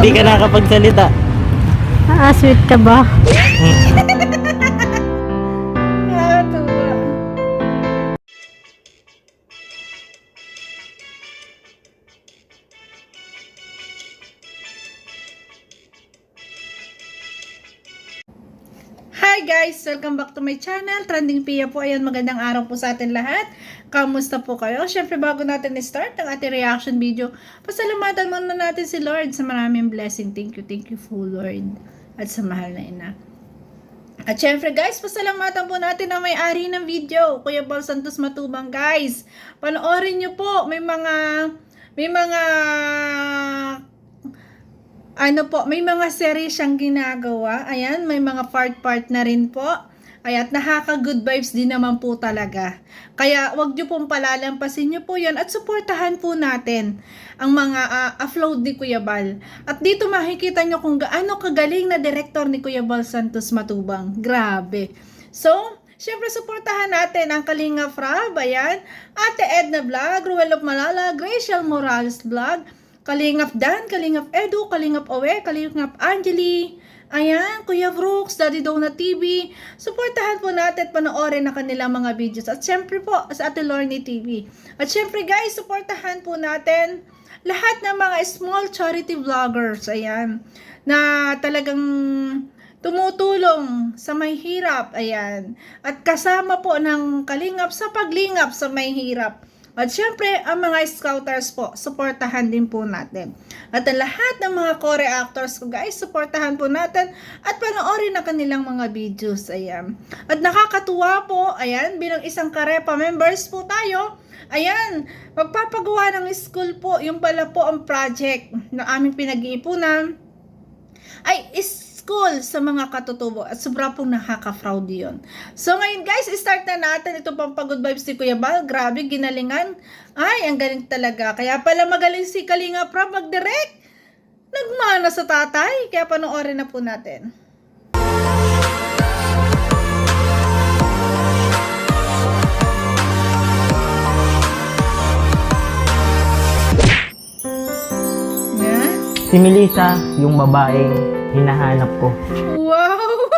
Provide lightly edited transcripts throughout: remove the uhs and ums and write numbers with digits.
Hindi ka nakakapagsalita. Ah, sweet ka ba? Nakakatuwa. Hi guys! Welcome back to my channel. Trending Pia po. Ayan, magandang araw po sa atin lahat. Kamusta po kayo? Siyempre, bago natin i-start ang ating reaction video, pasalamatan muna natin si Lord sa maraming blessing. Thank you po Lord. At sa mahal na ina. At syempre guys, pasalamatan po natin ang may-ari ng video, Kuya Bal Santos Matubang guys. Panoorin nyo po, may mga may mga series siyang ginagawa. Ayan, may mga part na rin po. At nakaka-good vibes din naman po talaga. Kaya wag nyo pong palalampasin nyo po yan at suportahan po natin ang mga upload ni Kuya Bal. At dito makikita nyo kung gaano kagaling na director ni Kuya Bal Santos Matubang. Grabe. So, syempre suportahan natin ang Kalingap Rab, ayan, Ate Edna Vlog, Ruel of Malala, Graciel Morales Vlog, Kalingap Dan, Kalingap Edu, Kalingap Owe, Kalingap Angeli, ayan, Kuya Brooks, Daddy Donut TV. Suportahan po natin at panoorin na kanilang mga videos. At syempre po, sa Ate Lorny TV. At syempre guys, suportahan po natin lahat ng mga small charity vloggers, ayan, na talagang tumutulong sa may hirap, ayan. At kasama po ng Kalingap sa paglingap sa may hirap. At syempre, ang mga scouters po, suportahan din po natin. At ang lahat ng mga co-reactors ko guys, suportahan po natin at panoorin na kanilang mga videos, ayan. At nakakatuwa po, ayan, bilang isang Karepa members po tayo, ayan, magpapagawa ng school po, yung pala po ang project na aming pinag-iipunan, ay school sa mga katutubo at sobra pong nakaka-fraud yun. So ngayon guys, start na natin ito pang pagod vibes ni Kuya Bal. Grabe, ginalingan. Ay, ang galing talaga. Kaya pala magaling si Kalingap Rab mag-direct. Nagmana sa tatay. Kaya panoorin na po natin. Yeah? Si Melissa, yung babaeng hinahanap ko. Wow!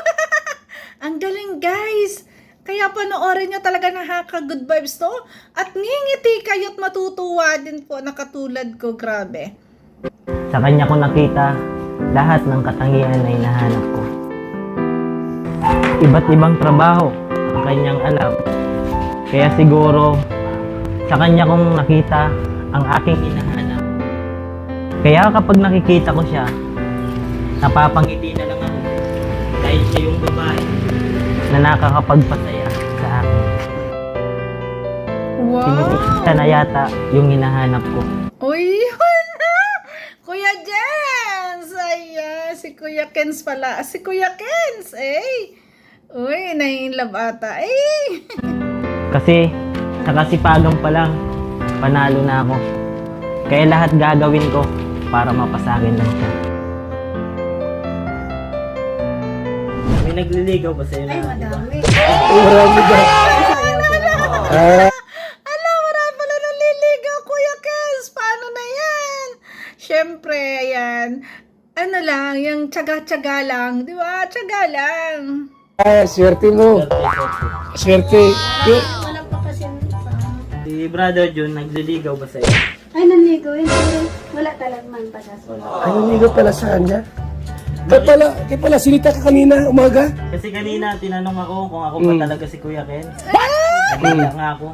Ang galing guys! Kaya panoorin nyo talaga nakaka-good vibes to. At ngingiti kayo't matutuwa din po na katulad ko. Grabe. Sa kanya ko nakita lahat ng katangian na hinahanap ko. Iba't ibang trabaho ang kanyang alam. Kaya siguro sa kanya kong nakita ang aking hinahanap. Kaya kapag nakikita ko siya, napapangiti na lang ako dahil siya yung babae na nakakapagpasaya sa akin. Siya na yata yung hinahanap ko. Uy! Kuya Jens! Ayan, si Kuya Kens pala. Si Kuya Kens, eh! Uy, nai-inlove ata. Eh! Kasi sa kasipagan pa lang, panalo na ako. Kaya lahat gagawin ko para mapasakin lang siya. May nagliligaw ba sa'yo na? Ay, madami. Marami ba? Ala, marami pala naliligaw, Kuya Kens. Paano na yan? Siyempre, ayan. Ano lang, yung tsaga-tsaga lang. Di ba? Tsaga lang. Swerte mo. Swerte. Wala pa kasi Si Brother Jun, nagliligaw ba sa'yo? ay, nanligaw yun. Wala talagang pagkasunod. Ano niyo pala saan niya? Kaya pala sinita ka kanina umaga? Kasi kanina tinanong ako kung ako pa talaga si Kuya Ken. Nagila nga ako.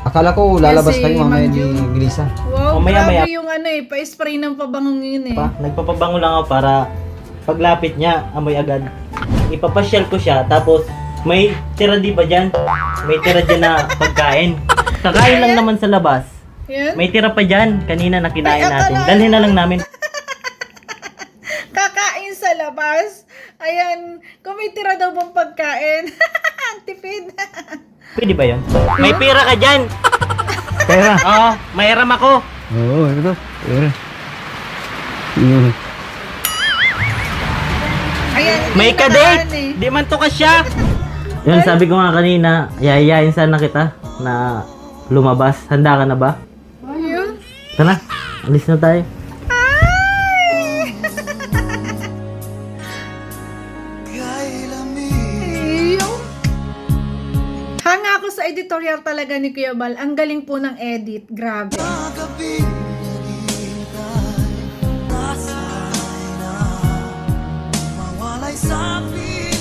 Akala ko lalabas Kasi, kayo mamaya Ma'am ni Jun. Grisa. Wow, Mamaya-maya. grabe yung ano eh. Pa-spray ng pabangong yun eh. Pa, nagpapabango lang ako para paglapit niya, amoy agad. Ipapasyal ko siya, tapos may tira di ba dyan? May tira dyan na pagkain. Kakain lang naman sa labas. Yan. May tira pa dyan, kanina na kinain Ay, natin. akala- Dalhin na lang namin. Kakain sa labas. Ayan. Kung may tira daw bang pagkain. Tipid. Pwede ba yun? May pira ka dyan! Pera! Oo, mahiram ako. Oo, ito. Pera. Ayan. May hindi kadate! nakaraan eh. Di man to ka siya! Yun, sabi ko nga kanina, yayayain sana kita na lumabas. Handa ka na ba? Ayun. Tara, alis na tayo. Yung hanga ako sa editorial talaga ni Kuya Bal. Ang galing po ng edit. Grabe.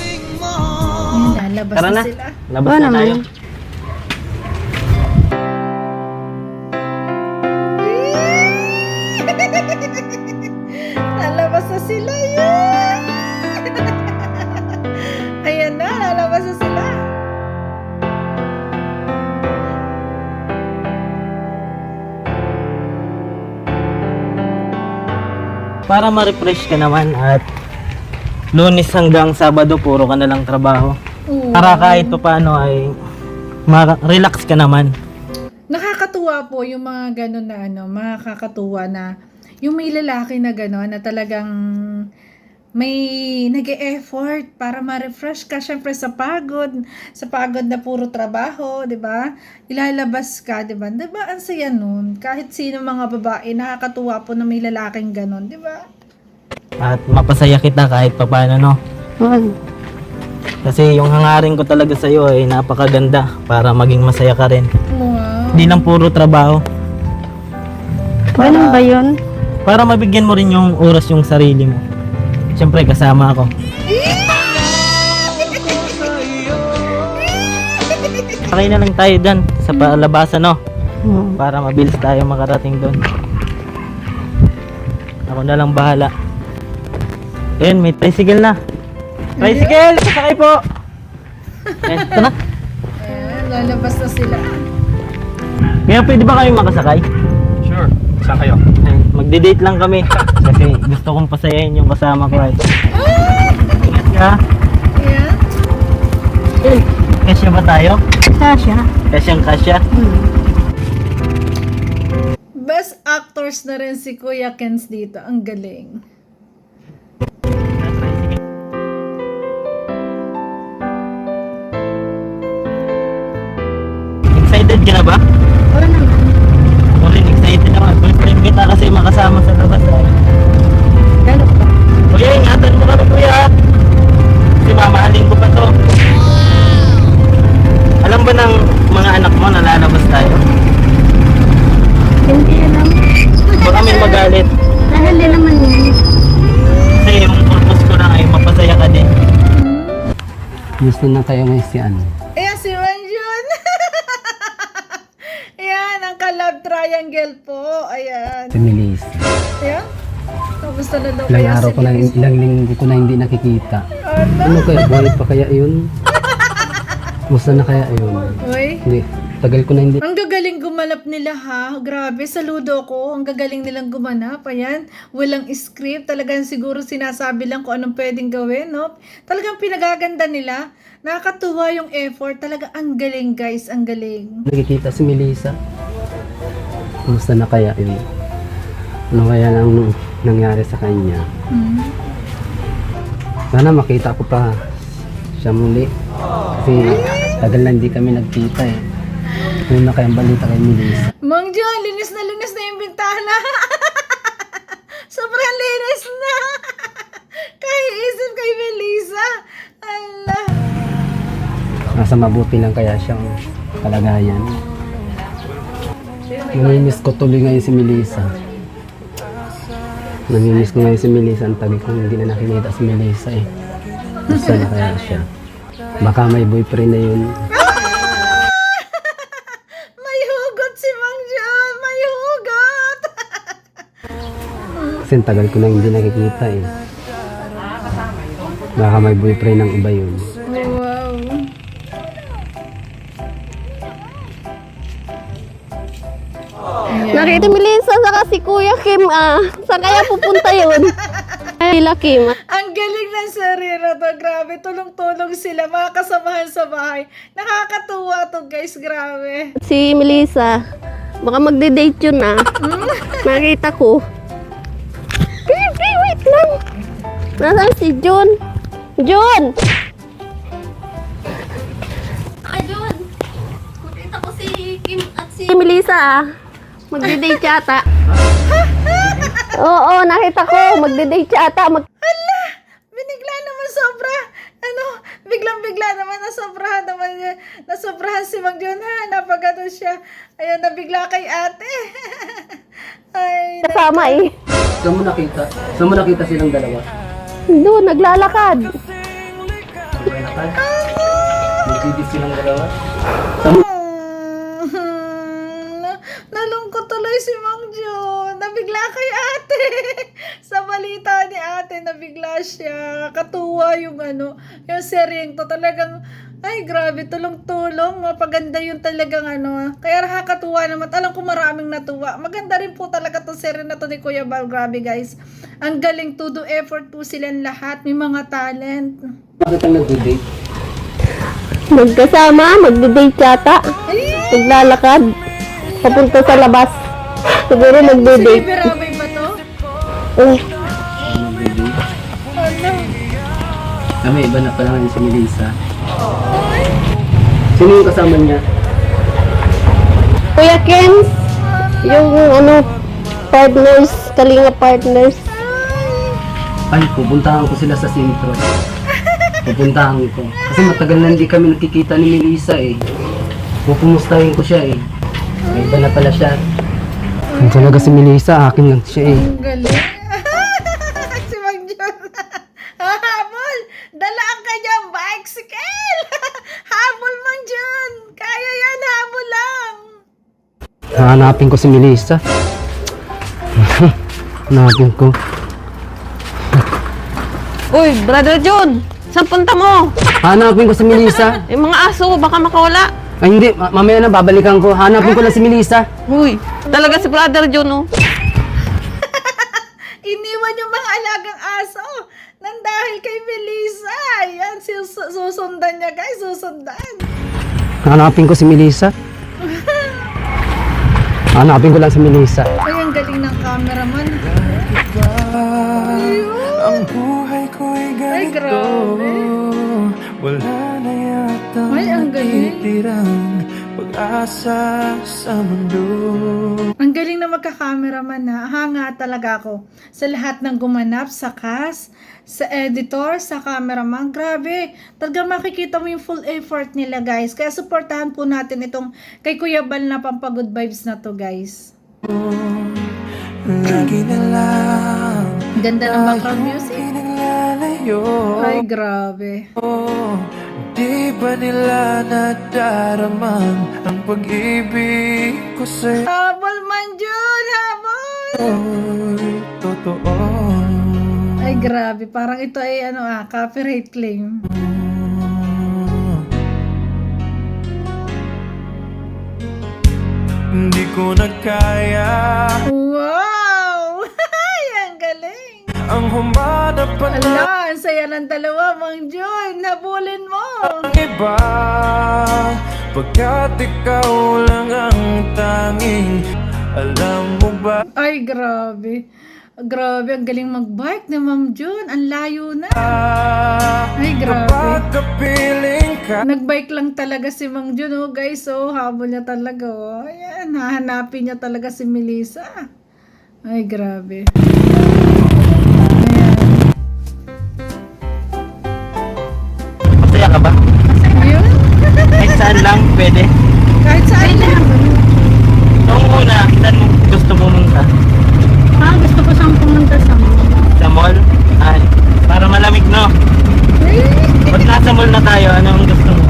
Ayun, lalabas Tara na na. sila. Labas na tayo. Lalabas na sila yan. Ayan na, lalabas na sila. Para ma-refresh ka naman at Lunes hanggang Sabado puro ka na lang trabaho. Oo. Para kahit pa paano ay relax ka naman. Nakakatuwa po yung mga gano'n na makakatuwa na yung may lalaki na gano'n na talagang may nag-e-effort para ma-refresh ka syempre sa pagod na puro trabaho, 'di ba? Ilalabas ka, 'di ba? 'Di ba ang saya nun? Kahit sino mga babae nakakatuwa po na may lalaking gano'n, 'di ba? At mapasaya kita kahit pa paano, no? Kasi yung hangarin ko talaga sa'yo ay napakaganda para maging masaya ka rin. Wow. Hindi lang puro trabaho. Ganun ba yun? Para mabigyan mo rin yung oras yung sarili mo. Siyempre kasama ako. Sakay na lang tayo dyan sa palabasan, no? Para mabilis tayo makarating doon. Ako na lang bahala. Ayun, may tricycle na. Tricycle! Pasakay po! Ayun, ito na. Ayan, lalabas na sila. Kaya pwede ba kayo makasakay? Sure. Saan kayo? Ayun, magde-date lang kami. Kasi gusto kong pasayahin yung kasama ko. Ingat ka. Ayan. Kasya ba tayo? Kasya. Kasyang-kasya. Best actors na rin si Kuya Kens dito. Ang galing. Excited ka na ba? Oo naman. Ako rin excited naman. Boyfriend kita kasi makasama sa labas. Gano'n ba? Kuya, ingatan mo kami kuya. Kasi mamahalin ko pa to. Alam ba ng mga anak mo na lalabas tayo? Hindi alam. Baka may magalit. Dahil din naman yun. Kasi yung purpose ko lang ay mapasaya ka din. Gusto na kayo ngayon si ano? Ayan si Manjun. Ayan, ang ka-love triangle po. Ayan. Si Melissa. Ayan. Kamusta na daw Ilang kaya araw si ko na, Liz? ilang linggo ko na hindi nakikita. Ano? Ano kaya? Buhay pa kaya yun? Gusto na kaya yun? Uy. Hindi. Tagal ko na hindi. Ang gagaling gumanap nila ha. Grabe, saludo ko. Ang gagaling nilang gumanap. Ayan, walang script. Talagang siguro sinasabi lang kung anong pwedeng gawin, no? Talagang pinagaganda nila. Nakakatuwa yung effort. Talaga ang galing, guys. Ang galing. Nakikita si Melissa. Gusto na kaya yun? Ano kaya nang nangyari sa kanya? Hmm. Sana makita ko pa siya muli. Kasi tagal na hindi kami nagkita eh. Ano na kayang balita kay Melissa? Mang John, linis na yung bintana. Sobrang linis na. Kaya isip kay Melissa. Allah. Nasa mabuti lang kaya siyang kalagayan. Namimiss ko tuloy ngayon si Melissa. Namimiss ko ngayon si Melissa. Ang tagal kong hindi na nakikita si Melissa eh. Gusto na kaya siya. Baka may boyfriend na yun. May hugot si Mang John. May hugot. Kasi ang tagal ko na hindi nakikita eh. Baka may boyfriend ng iba yun. Wow. Nakita Melissa saka si Kuya Kim Saan kaya pupunta yun? Kila Kim. Ang galing ng sarira to. Grabe. Tulong-tulong sila. Mga kasamahan sa bahay. Nakakatuwa to, guys. Grabe. Si Melissa. Baka magde-date yun Nakita ko. Wait lang. Nasaan si Jun? Jun! Jun! Makita ko si Kim at si Melissa Magdi-date yata. Oo, nakita ko. Magdi-date yata. Binigla naman sobra. Biglang-bigla naman nasobrahan si Mang John ha. Napagano siya. Ayan, nabigla kay ate. Ay, Kasama eh. Saan mo nakita silang dalawa? Doon, naglalakad. Sabay na ka? Nagkikit silang dalawa? nalungkot tuloy si Mang John. Nabigla kay ate. Sa balita ni ate, nabigla siya. Katuwa yung yung seryeng to. Talagang, ay grabe, tulong-tulong. Mapaganda yung talagang Kaya nakakatuwa naman. Alam ko maraming natuwa. Maganda rin po talaga to serye na to ni Kuya Bal. Grabe guys. Ang galing, to do effort po silang lahat. May mga talent. Bakit ang nag-date? Magkasama, magdi-date yata. Naglalakad. Papunta sa labas. Siguro Si magdi-date. Berabay ba to? Oh, Nag-date? Ano? Kami, iba na pala ngayon si Melissa. Sino yung kasama niya? Kuya Kens, yung partners, kalinga partners. Ay, pupuntahan ko sila sa sentro. Pupuntahan ko. Kasi matagal na hindi kami nakikita ni Melissa eh. Pupumustahin ko siya eh. May iba na pala siya. Ang talaga si Melissa, akin lang siya eh. Ang galing. Si Mang John. Habol! Dalaan ka niyang bicycle! Habol, Mang John! Kaya yan, habol lang! Hanapin ko si Melissa. Hanapin ko. Uy, Brother John, saan punta mo? Hanapin ko si Melissa. Yung mga aso, baka makawala. Ay hindi, mamaya na babalikan ko. Hanapin ko lang si Melissa. Uy, talaga si Brother John, oh. Iniwan yung mga alagang aso nang dahil kay Melissa. Yan, susundan niya guys, susundan. Hanapin ko si Melissa. Hanapin ko lang si Melissa. Ay, ang galing ng cameraman. Ang buhay ko'y Ay, ganito. grabe. Wala na yata Ay, ang galing. natitirang pag-asa sa mundo. Ang galing na magka-cameraman na. Hanga talaga ako sa lahat ng gumanap, sa cast, sa editor, sa cameraman. Grabe. Talaga makikita mo yung full effort nila guys. Kaya supportahan po natin itong kay Kuya Bal na pampagood vibes na to guys. Lagi na lang Ang ganda ng background music. pinaglalayo. Ay, grabe. Di ba nila nadaramang ang pag-ibig ko sa'yo? Habol man Jun! Habol! Totoo. Ay, grabe. Parang ito ay copyright claim. Hindi ko na kaya Wow! Ay, ang galing! ang humanap pa ng Ala, ang saya ng dalawa, Mang Jun. Habulin mo! iba, pagkat ikaw lang ang tanging alam mo ba? Ay, grabe. Grabe, ang galing mag-bike ni Ma'am Jun. Ang layo na. Ay, grabe. Kapag kapiling ka, Nagbike lang talaga si Mang Jun, oh guys. Oh, habol niya talaga, oh. Ayan, hahanapin niya talaga si Melissa. Ay, grabe. Ayan. Masaya ka ba? Ayun. Kahit saan lang, pwede. Kahit saan lang. Noong una, saan mo gusto pumunta? Gusto ko siyang pumunta sa Sa mall? Ay, para malamig, no? Pag nasa mall na tayo, anong gusto mo?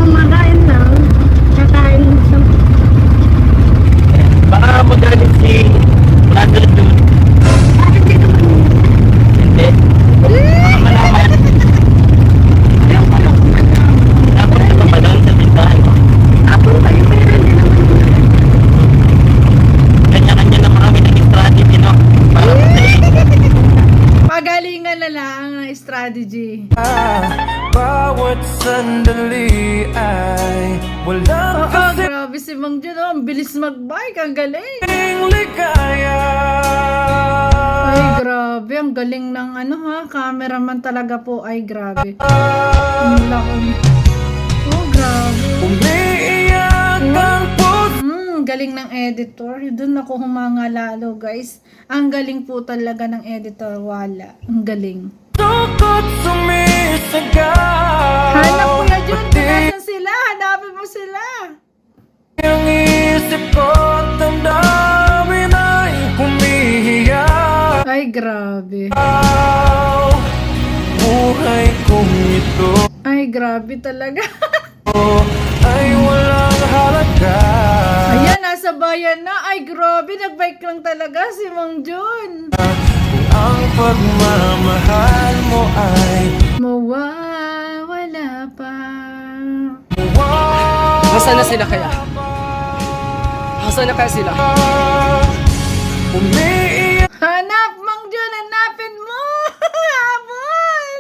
magain lang. Kakain sa... Baka mo dali si Brother Jun. Hindi. Baka malaman. Napunta ka pa doon sa tindahan mo. Kanya-kanya naman kami ng strategy, no? Para masaya. Pagalingan na lang ang strategy. bawat sandali ay walang Oo, grabe si Mang Jun, oh. Ang bilis mag-bike. Ang galing. kasing ligaya. Ay, grabe. Ang galing ng cameraman talaga po. Ay, grabe. Ang laki. Oh, grabe. Umiiyak ang puso galing ng editor. Doon ako humanga lalo, guys. Ang galing po talaga ng editor. Wala. Ang galing. Tukot sumisigaw. Hanap mo na dyan. Nasaan sila? Hanapin mo sila. Ang isip ko at damdamin ay humihiyaw. Ay, grabe. Buhay kong ito Ay, grabe talaga. ay walang halaga. Ayan, nasa bayan na. Ay, grabe. Nagbike lang talaga si Mang Jun. Ang pagmamahal mo ay Mawawala pa. Nasaan na sila kaya? Nasaan na kaya sila? umiiyak Hanap, Mang Jun. Hanapin mo. Habol.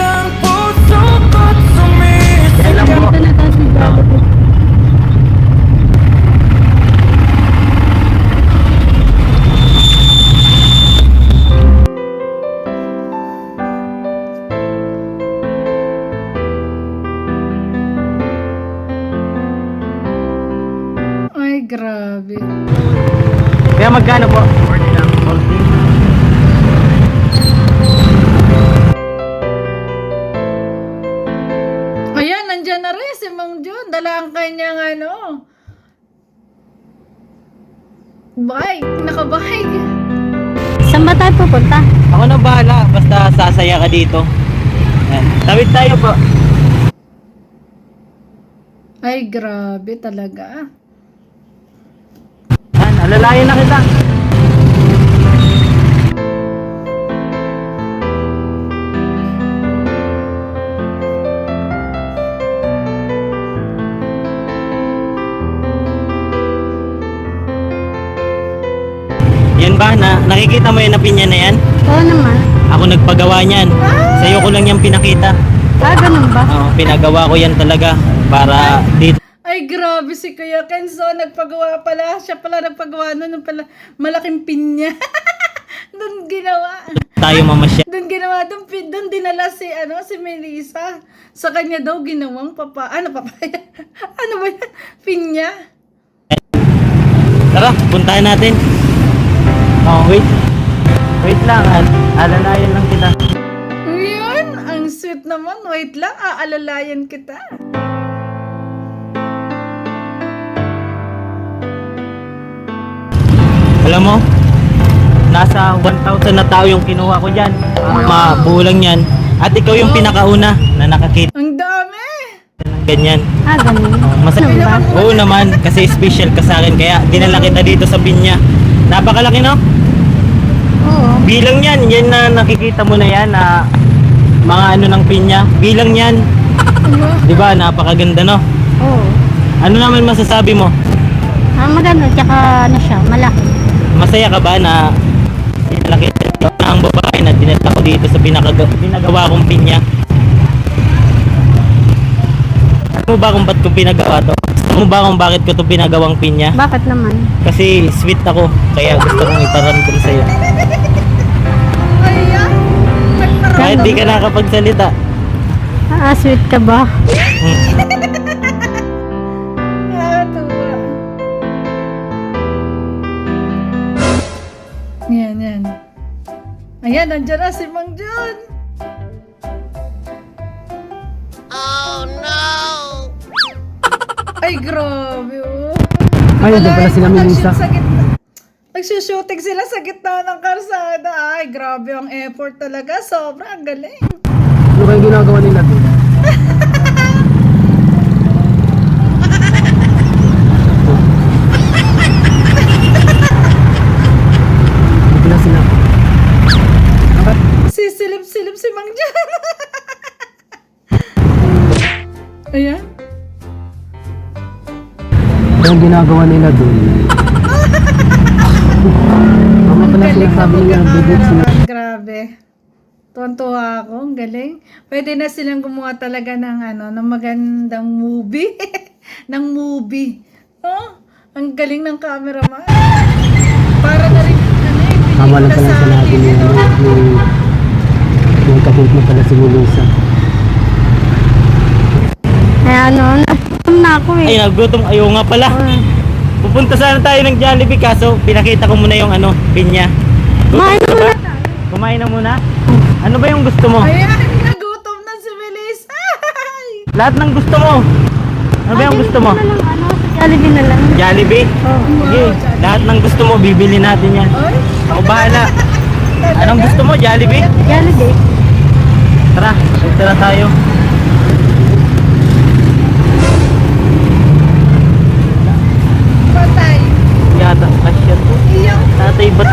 ang puso ko't sumisigaw. Ay, grabe. Kaya magkano po? 40 lang. 40. Ayan, nandyan na rin si Mang Jun. Dala ang kanyang bike. Nakabike. Saan ba tayo pupunta? Ako na bahala, basta sasaya ka dito. Yan. Tawid tayo po. Ay, grabe talaga. Yan, alalayan na kita. Yan ba? Nakikita mo yung napinya na yan? Oo naman. Ako nagpagawa niyan. Sa'yo ko lang yan pinakita. Ganun ba? Oo, pinagawa ko yan talaga para dito Ay, grabe si Kuya Kenzo. Nagpagawa pala. Siya pala nagpagawa nun. Pala, malaking pinya. Doon ginawa. tayo mamasya. Doon ginawa. Doon dinala si Melissa. Sa kanya daw ginawang papaya. Ano ba yan? Pinya. Tara, puntahan natin. Oh, wait. Wait lang, alalayan lang kita. Yun, ang sweet naman. Wait lang, aalalayan kita. Alam mo, nasa 1,000 na tao yung kinuha ko dyan. Mabulang yan. At ikaw yung pinakauna na nakakita Ang dami. ng ganyan. Ganun. Masaya Ganun ba? Oo naman, kasi special ka sa akin. Kaya dinala kita dito sa pinya. Napakalaki, no? Oo. Bilang yan, yan na nakikita mo na yan na mga ng pinya. Bilang yan. Di ba? Napakaganda, no? Oo. Ano naman masasabi mo? Maganda, tsaka siya, malaki. Masaya ka ba na dinala kita dito na ang babae na dinala ko dito sa pinagawa kong pinya? Alam mo ba kung ba't ko pinagawa to? Alam mo ba kung bakit ko to pinagawang pinya? Bakit naman? Kasi sweet ako, kaya gusto kong iparamdam sa'yo. Ayan. Kahit di ka nakapagsalita. Sweet ka ba? Tuwa. Yan. Ayan, nandiyan na si Mang Jun. Ay, grabe, oh. Ay, doon pala sila Melissa. Nagsushooting sila sa gitna ng karsada. Ay, grabe ang effort talaga. Sobrang galing. Ano kayong ginagawa nila doon? Hindi na sila. Sisilip-silip si Mang Jun. Ayan. Ano ginagawa nila doon? Ano pala sinasabi nila ng bibig sila? Grabe. Tuwan-tuwa ako. Ang galing. Pwede na silang gumawa talaga ng ng magandang movie. ng movie. Oh, ang galing ng cameraman. Para na rin Tama lang pala sa sinabi atin, niya yung kapit mo pala si Melissa. Nagutom na ako eh. Ay, nagutom. Ayaw nga pala. Pupunta sana tayo ng Jollibee kaso pinakita ko muna yung ano, pinya. Kumain na muna. Kumain na muna. Ano ba yung gusto mo? Ayan, nagutom na si Melissa. Ay! Lahat ng gusto mo. Ano ba yung gusto mo? Ano lang, ano, sa Jollibee na lang. Jollibee? Sige, lahat ng gusto mo, bibili natin yan. Ay, Ako bahala. Anong gusto mo, Jollibee? Jollibee. Tara, punta na tayo. patay. Yata, kasya to. Iyong. Tatay, ba't?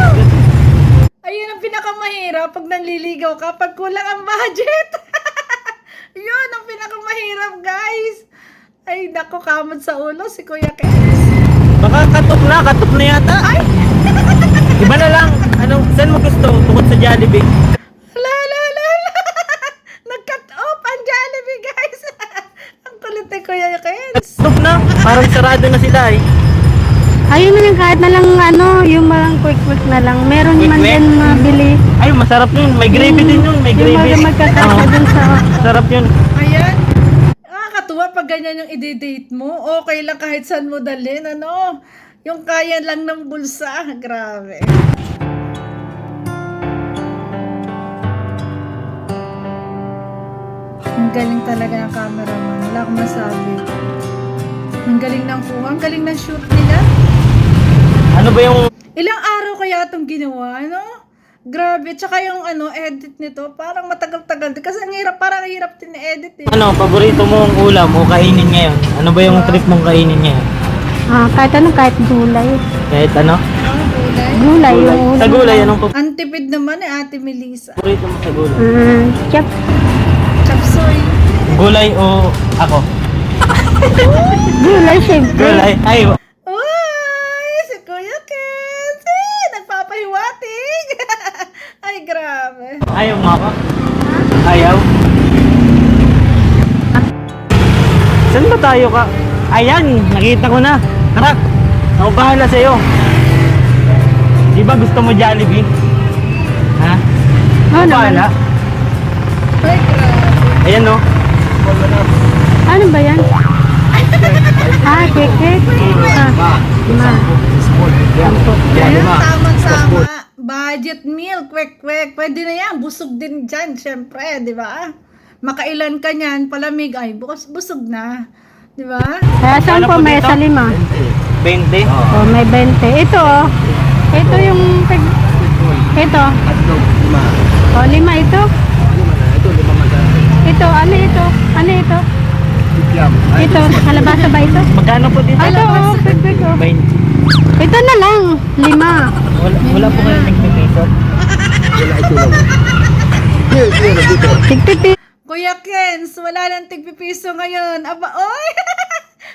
Ayun ang pinakamahirap pag nanliligaw ka, pag kulang ang budget. Yun ang pinakamahirap, guys. Ay, nako, kamot sa ulo si Kuya Kes. Baka katok na yata. Ay! Iba na lang. Ano, saan mo gusto? Tukod sa Jollibee. La. Nag-cut off ang Jollibee, guys. Ang kulit ni Kuya Kes. Katok na. Parang sarado na sila eh. Ayun na lang, kahit na lang ano, yung malang quick na lang. Meron Quick man quick? din mabili. Ay, masarap yun. May gravy din yun. May gravy. Yung magkakasa Oo. dun sa... Sarap yun. Ayan. Nakakatuwa pag ganyan yung i-date mo. Okay lang kahit saan mo dalhin, ano? Yung kaya lang ng bulsa. Grabe. Ang galing talaga ng cameraman. Wala akong masabi. Ang galing ng kuha. Ang galing ng shoot nila. Ano ba yung Ilang araw kaya itong ginawa, ano? Grabe. Tsaka yung ano, edit nito, parang matagal-tagal. Kasi ang hirap, parang hirap din i-edit eh. ano, paborito mong ulam o kainin ngayon? Ano ba yung trip mong kainin ngayon? kahit ano, kahit gulay. Kahit ano? Ang gulay. Gulay, yung ulam. Sa gulay, anong Ang tipid naman eh, Ate Melissa. paborito mo sa gulay? Chop. Chapsoy. Gulay o ako? Gulay, syempre. Gulay. Ay, Uy! Si Kuya Kes! Nagpapahiwatig! Ay, grabe. ayaw mo ako? Ayaw? Saan ba tayo ka? Ayan, nakita ko na. Tara, ako bahala sa'yo. Di ba gusto mo Jollibee? Ha? Oo Ako naman. bahala. Ay, grabe. Ayan no. Ano ba yan? Kek. Ma. Ayan, tama-tama. Budget meal, quick. Pwede na yan. Busog din dyan, syempre, di ba? Makailan ka niyan, palamig, ay, busog na. Di ba? Kaya saan po may dito? sa 5? 20? Oh, may 20. Ito oh. Ito yung ito. Oh, 5 ito. Ito, ano ito? Ano ito? Ito, kalabasa ba ito? Magkano po dito? Ito oh, pwede oh. 20. Ito na lang, 5. Wala po kayo nagpipiso? Tigpipi. Kuya Kens, wala nang tigpipiso ngayon. Aba, oy!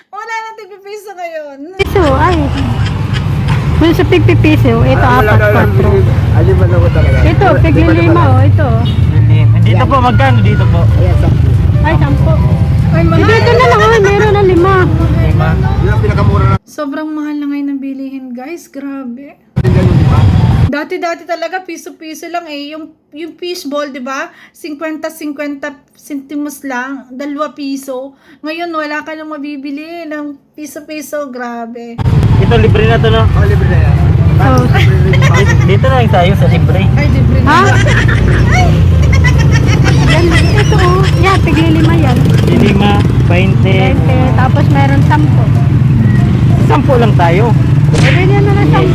Wala nang tigpipiso ngayon. Piso, ay. Kung sa tigpipiso, ito 4-4. Ito, tigli 5 oh, ito. Dito po, magkano dito po? Ay, 10. Ay, mahal. Dito na lang, oh, meron na 5. Sobrang mahal na ngayon ng bilihin, guys. Grabe. Dati talaga piso-piso lang eh. Yung fishball, 'di ba? 50 centimos lang, 2 piso. Ngayon wala ka nang mabibili ng piso-piso, grabe. Ito, libre na to no? Libre na yan. So, Dito na lang tayo sa libre. Ay, libre na. ha? Yan, ito oh. Yan, tigli 5 yan. 5, 20. 20, tapos meron 10. 10 lang tayo. Pwede yan na lang 10.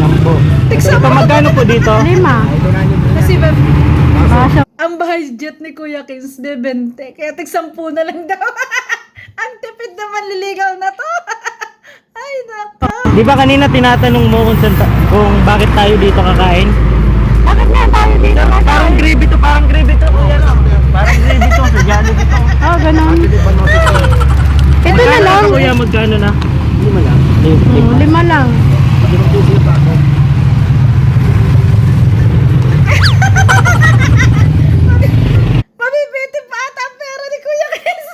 10. Ito, magkano po dito? 5. Kasi ba, Kaso, ang budget ni Kuya Kins de 20. Kaya tig 10 na lang daw. Ang tipid naman liligaw na to. Ay, nako. Di ba kanina tinatanong mo kung bakit tayo dito kakain? bakit nga tayo dito? Parang gravy to. Parang gravy to sa Jollibee to. Oh, ganun. Ito na lang. Magkano kuya, magkano na? 5 lang. 5 lang. Mabibiti pa ata ang pera ni Kuya Kins.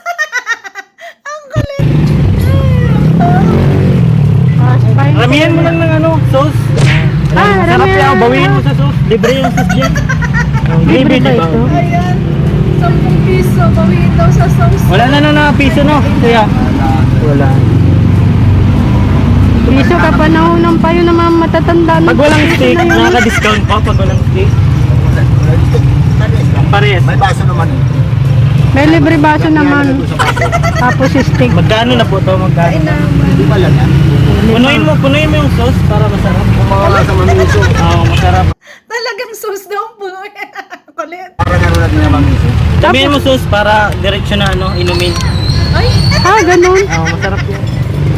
Ang kulit. Ramihan mo lang ng ano, sauce. Sarap ramihan yan, lang. bawiin mo sa sauce. Libre yung sauce dyan. Libre ba diba? ito? Ayan. 10 piso. Bawiin daw sa sauce. Wala na piso no, kuya. Wala. Piso ka pa naunang pa yun ng mga matatanda. Pag walang steak, nakaka-discount po pag walang steak. Parehas. May baso naman. May libre baso naman. Tapos steak. Magkano na po to? Magkano? Hindi pa lang yan. Punuin mo yung sauce para masarap. Kung mga nasa mamiso, Oo, masarap. Talagang sus daw ang puno yan. Kulit. para naroon natin yung mamiso. Sabihin mo sauce para diretsyo na inumin. Ay, Ganun. Oo, masarap yun.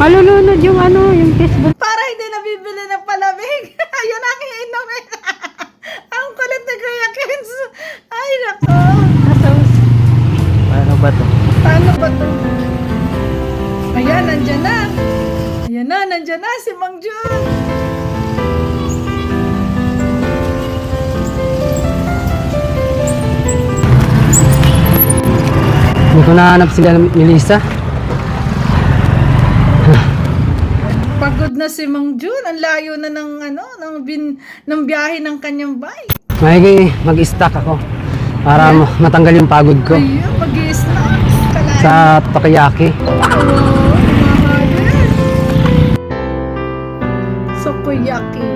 Malulunod yung yung Facebook. para hindi nabibili ng palamig. Ayun ang iinumin. Ang kulit ni Kuya Kens. Ay, nako. Ano ba to? Paano ba to? Ayan, nandyan na. Ayan na, nandyan na si Mang Jun. Hindi ko nahanap sila ni Lisa. Pagod na si Mang Jun. Ang layo na ng biyahe ng kanyang bike. Mag-stack ako para matanggal yung pagod ko Ayun, mag-i-snacks. sa takoyaki. Sukiyaki.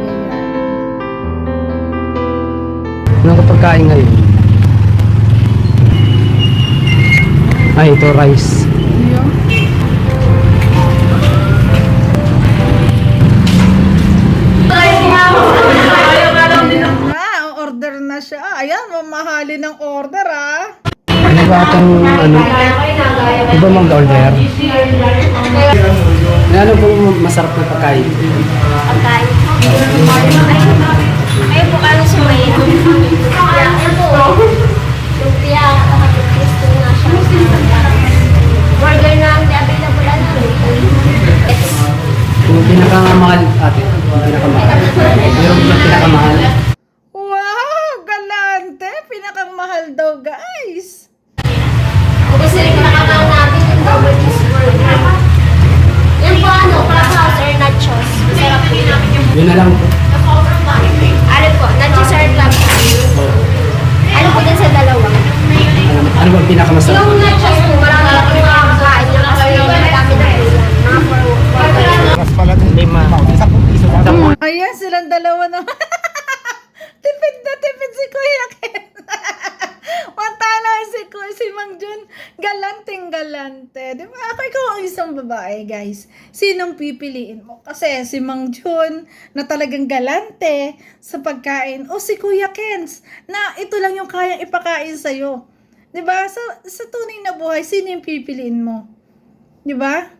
Ano ko pagkain ngayon? Ay, ito rice. Ayun. Order na siya. Ayan, mamahalin ng order Ano ba itong di ba mag-order? Ano pong masarap na pagkain? Pagkain. Ay, bukalo si May. Yan po. Lumpia. Gusto na siya. Burger na ang available na. Yung pinakamahal ate. Yung pinakamahal. Meron ba pinakamahal? Wow, galante. Pinakang mahal daw, guys. Kasi rin nakakaw natin yung double cheeseburger. Yan po clubhouse or nachos. Masarap po yun. Yun na lang po. Ano po, nachos or clubhouse. Ano po din sa dalawa? Ano ba pinakamasarap? Yung nachos po, marami na po makakakain. Yung kasi madami na po yan. Mga Mas pala din. 5. 10 piso lang. Ayan, silang dalawa na. Tipid na tipid si Kuya Ken. Matala si Mang Jun. Galanting galante. Di ba? Ako ikaw ang isang babae, guys. Sinong pipiliin mo? Kasi si Mang Jun na talagang galante sa pagkain. O si Kuya Kens na ito lang yung kayang ipakain sa'yo. Di ba? Sa tunay na buhay, sino yung pipiliin mo? Di ba?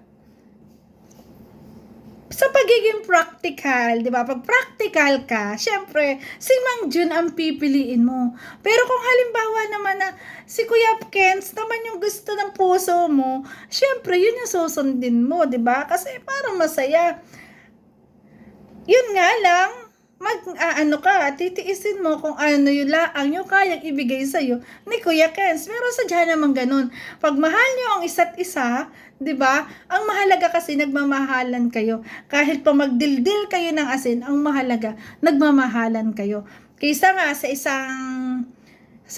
Sa pagiging practical, di ba? Pag practical ka, syempre, si Mang Jun ang pipiliin mo. Pero kung halimbawa naman na si Kuya Kens naman yung gusto ng puso mo, syempre, yun yung susundin mo, di ba? Kasi parang masaya. Yun nga lang, titiisin mo kung ano yung laang yung kayang ibigay sa'yo ni Kuya Kens. Pero sadya naman ganun. Pag mahal nyo ang isa't isa, di ba? Ang mahalaga kasi nagmamahalan kayo. Kahit pa magdildil kayo ng asin, ang mahalaga nagmamahalan kayo. Kaysa nga sa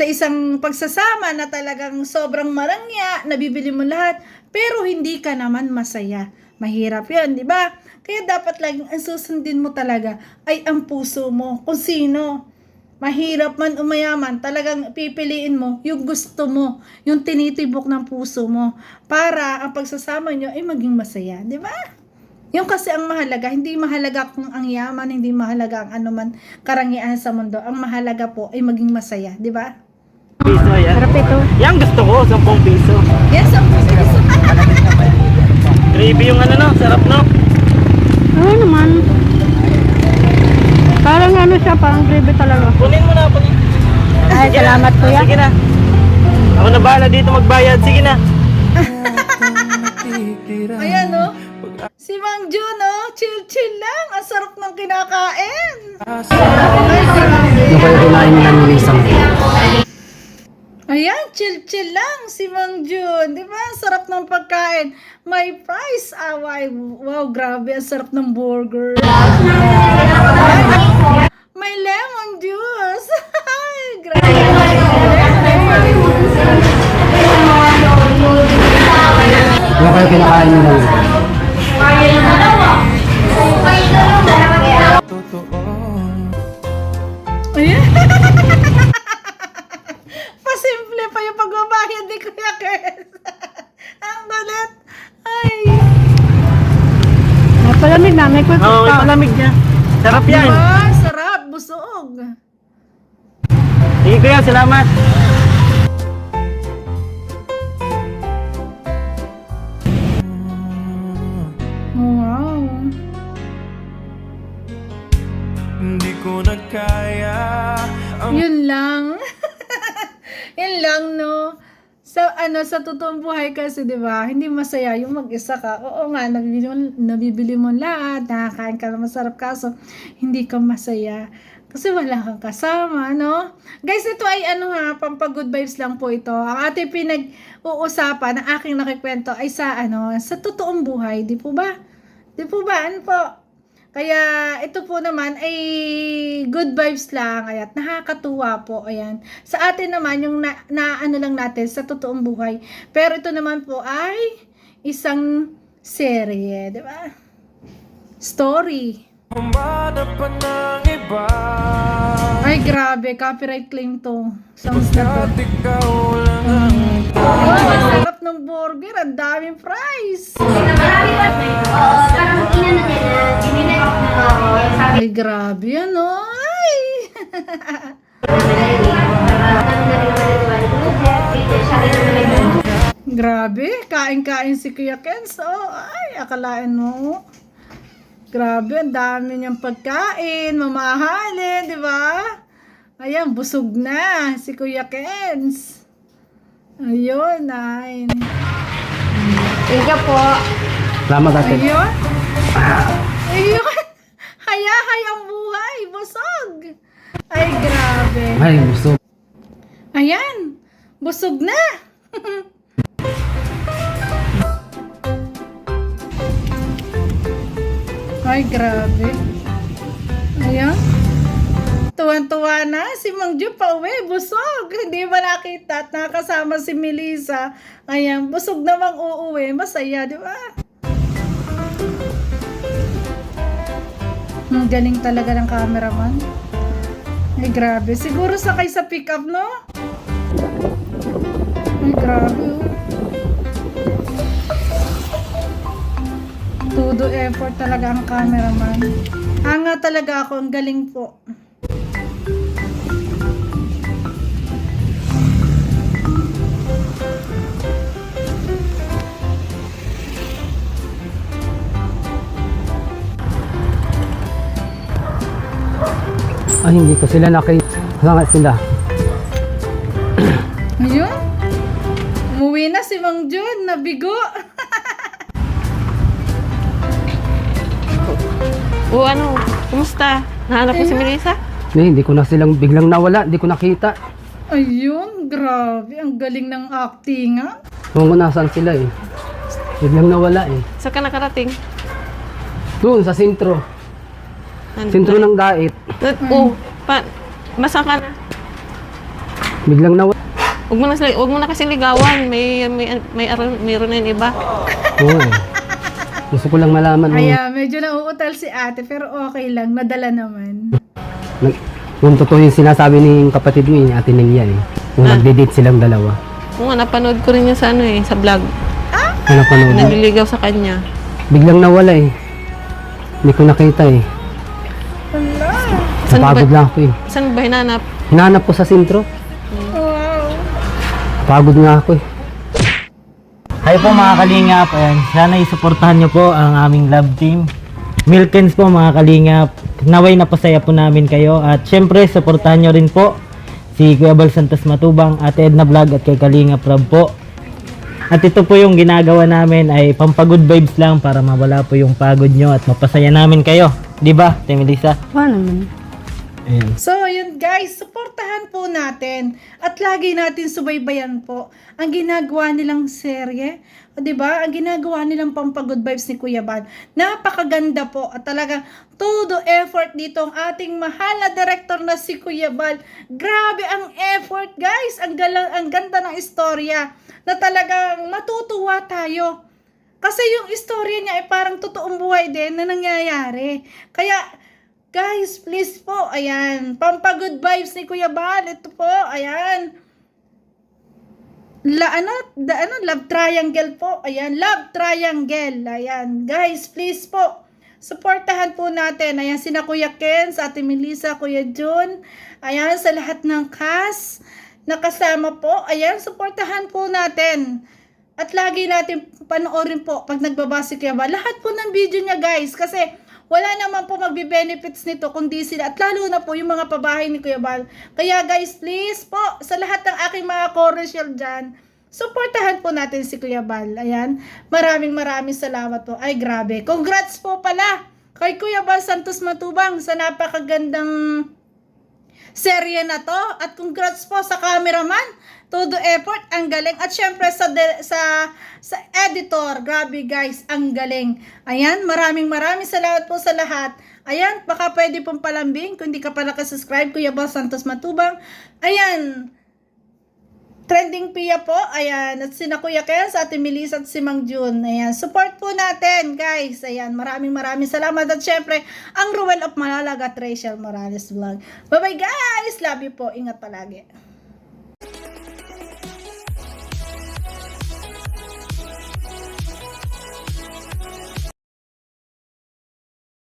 isang pagsasama na talagang sobrang marangya, nabibili mo lahat, pero hindi ka naman masaya. Mahirap 'yan, di ba? Kaya dapat laging ang susundin mo talaga ay ang puso mo. Kung sino, mahirap man o mayaman, talagang pipiliin mo yung gusto mo, yung tinitibok ng puso mo, para ang pagsasama nyo ay maging masaya, di ba? Yung kasi ang mahalaga, hindi mahalaga kung ang yaman, hindi mahalaga ang anuman karangyaan sa mundo. Ang mahalaga po ay maging masaya, di ba? Piso yan. Sarap ito. Yan gusto ko, 10 piso. Yes, ang puso. Gravy yung sarap no? Oo naman. Parang siya, parang gravy talaga. Kunin mo na, kunin. Ay, Sige salamat na. kuya. Sige na. Ako na bahala dito magbayad. Sige na. Ayan, no? Si Mang Jun, no? Chill-chill lang. Ang sarap ng kinakain. Ay, grabe. Ano kayo kinain nila ni Lisa? Ayan, chill-chill lang si Mang Jun. Di ba? Ang sarap ng pagkain. May price. Wow, grabe. Ang sarap ng burger. May lemon juice. Ay, grabe. Ano kayo kinakain nila? Palamig na, may quick Oo, pa. malamig niya. Sarap yan. Diba? Sarap, busog. Sige kuya, salamat. Wow. Hindi ko na kaya ang Yun lang. Yun lang, no? Sa totoong buhay kasi, di ba, hindi masaya yung mag-isa ka. Oo nga, nabibili mo lahat, nakakain ka na masarap kaso, hindi ka masaya. Kasi wala kang kasama, no? Guys, ito ay pampagood vibes lang po ito. Ang ating pinag-uusapan, ang aking nakikwento ay sa totoong buhay. Di po ba? Di po ba? Ano po? Kaya ito po naman ay good vibes lang, at nakakatuwa po, ayan. Sa atin naman yung lang natin sa totoong buhay. Pero ito naman po ay isang serye, di ba? Story. umanap pa ng iba. Ay grabe, copyright claim to. Sounds na to. At ikaw lang ang Ay, ang sarap ng burger, ang daming fries. Marami pa. Oo, parang inano niya na, dininig na ako. Sabi Ay grabe, ano? Ay! Grabe, kain-kain si Kuya Kenzo. Ay, akalain mo. Grabe, ang dami niyang pagkain, mamahalin, di ba? Ayan, busog na si Kuya Kenz. Ayun, ay. Thank you po. Salamat ate. Ayun. Ayun. Hayahay ang buhay, busog. Ay, grabe. Ay, gusto. Ayan, busog na. Ay, grabe. Ayan. Tuwan-tuwa na si Mang Ju pa uwi, busog. Hindi ba nakita at nakasama si Melissa? Ayan, busog namang uuwi. Masaya, di ba? Ang galing talaga ng cameraman. Ay, grabe. Siguro sakay sa pick-up, no? Ay, grabe, oh. Todo effort talaga ang cameraman. Hanga talaga ako. Ang galing po. Ay, hindi ko sila nakita. Sangat sila. Ayun. Umuwi na si Mang Jun. Nabigo. O ano, kumusta? Nahanap mo si Melissa? Hindi ko na silang biglang nawala. Hindi ko nakita. Ayun. Grabe. Ang galing ng acting, ha? Kung nasaan sila eh. Biglang nawala eh. Saan ka nakarating? Doon sa sentro. Sentro ng Dait. Oo. Masa ka na? Biglang nawala. Huwag mo na kasi ligawan. Mayroon na yung iba. Oo eh. Gusto ko lang malaman. Kaya medyo nauutal si ate. Pero okay lang. Nadala naman. Kung totoo yung sinasabi ni kapatid mo eh, Ate Nelia eh. Kung nagde-date silang dalawa. Oo nga, napanood ko rin yun sa sa vlog. Ano panood? Nagliligaw sa kanya. Biglang nawala eh. Hindi ko nakita eh. Saan ba, Napagod lang ako eh. saan ba hinanap? Hinanap ko sa sentro. Wow. Pagod nga ako eh. Hi po mga kalingap. Ayan, sana isuportahan nyo po ang aming love team. Milkens po mga kalingap. Naway na pasaya po namin kayo. At syempre, suportahan nyo rin po si Kuya Bal Santos Matubang, Ate Edna Vlog at kay Kalingap Rob po. At ito po yung ginagawa namin ay pampagood vibes lang para mawala po yung pagod nyo at mapasaya namin kayo. Di ba, Ate Melissa? Paano naman? Ayan. So, yun guys, suportahan po natin at lagi natin subaybayan po ang ginagawa nilang serye. O, diba? Ang ginagawa nilang pampagood vibes ni Kuya Bal. Napakaganda po at talagang todo effort dito ang ating mahal na director na si Kuya Bal. Grabe ang effort guys. Ang ganda ng istorya na talagang matutuwa tayo. Kasi yung istorya niya ay parang totoong buhay din na nangyayari. Kaya guys, please po, ayan, pampagood vibes ni Kuya Bal, ito po, ayan. Love triangle po, ayan, love triangle, ayan. Guys, please po, Suportahan po natin. Ayan, sina Kuya Ken, sa Ate Melissa, Kuya Jun. Ayan, sa lahat ng cast nakasama po. Ayan, suportahan po natin. At lagi natin panoorin po pag nagbaba si Kuya Bal. Lahat po ng video niya guys. Kasi wala naman po magbe-benefits nito kundi sila. At lalo na po yung mga pabahay ni Kuya Bal. Kaya guys, please po, sa lahat ng aking mga co-resell dyan, suportahan po natin si Kuya Bal. Ayan. Maraming salamat po. Ay, grabe. Congrats po pala kay Kuya Bal Santos Matubang sa napakagandang serye na to. At congrats po sa cameraman. Todo effort, ang galing. At syempre sa editor, grabe guys, ang galing. Ayan, maraming salamat po sa lahat. Ayan, baka pwede pong palambing kung hindi ka pa nakasubscribe, Kuya Bal Santos Matubang. Ayan, trending Pia po. Ayan, at sina Kuya Ken, sa Ate Melissa at si Mang Jun. Ayan, support po natin guys. Ayan, maraming salamat. At syempre, ang Ruel of Malalag at Rachel Morales Vlog. Bye bye guys, love you po, ingat palagi.